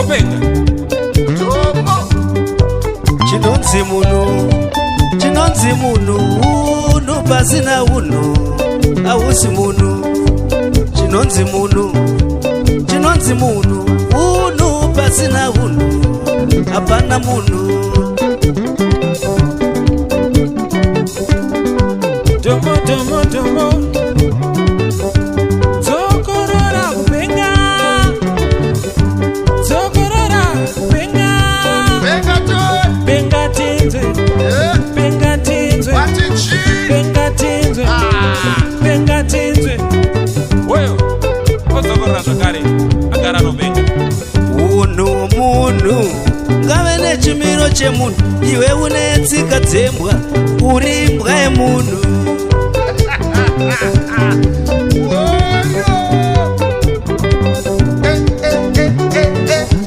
Openga Dhomo Chinonzi munu unu pasina unu ausi munu Chinonzi munu unu pasina unu apana munu Domo Zokorora kupenga Benga to Benga tinze Watichi Benga tinze Weyo Ozokorora zvakare agara nobenga Unu munu ngave nechimiro chemunhu iwe une tsika dzembwa uri mbwa yemunhu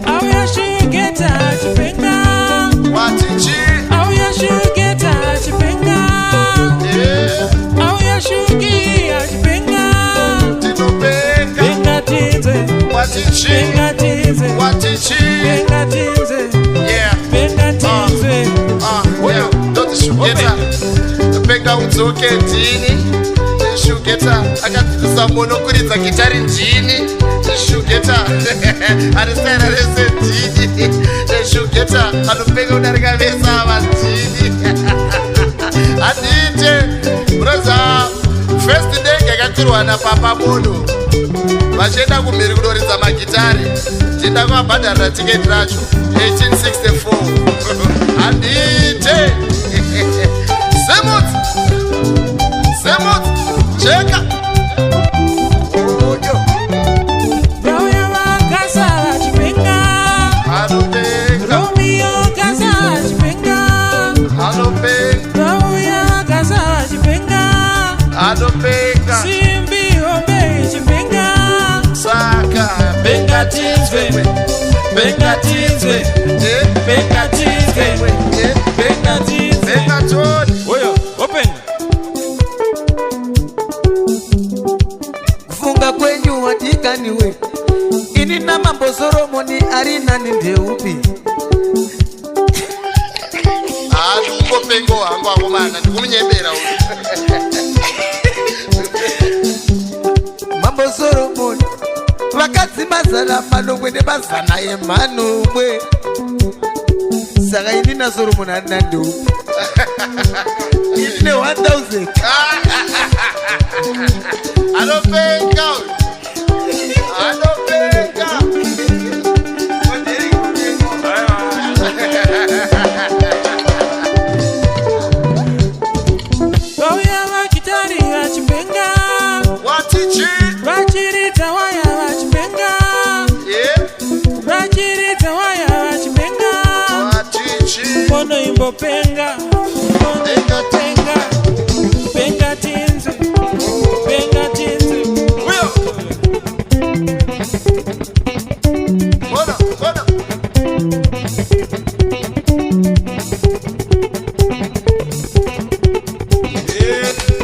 Auya Shugeta chipenga Watichi Auya Shugeta chipenga Auya Shugia chipenga Tinobenga Benga tinze Watichi Yeah Benga tinze Yeah Doti Shugeta Benga udzoke dini Shugeta akadzisa monokuridza gitari njini Shugeta arisera rese dini Shugeta anopenga udarika vesa vadini Adite Broza First day gakatirwa na papa mono Vachenda kumhiri kudoridza magitari Tinda kwabhadharira tiketi racho 1864 Adite Semut Cheka Romeo Gasa chipenga Anobenga Romeo Gasa chipenga Anobenga Romeo Gasa chipenga Anobenga Simbi Ombe chipenga Saka Benga tinze Benga Benga Tony Oyo open kufunga kwenyu watikaniwe ini na mambo Solomoni arina ni ndeupi Ukopengo wangu akomana ndikumunyembera uyu mambo Solomoni vakadzi mazana manomwe nemazana emanomwe saka ini na Solomoni arina ndeupi ine 1000 Anobenga Oya vakitari vachipenga Watichi Vachirita waya vachipenga Vachirita waya vachipenga Watichi Mono imbopenga Benga tinze Bona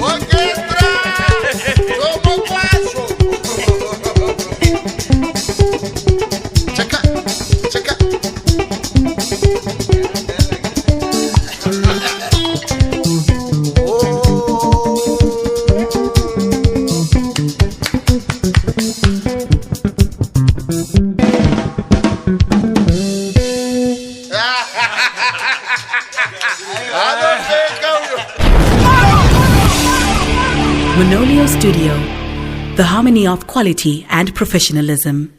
Orquestra Como paso Checa Manolio Studio, the harmony of quality and professionalism.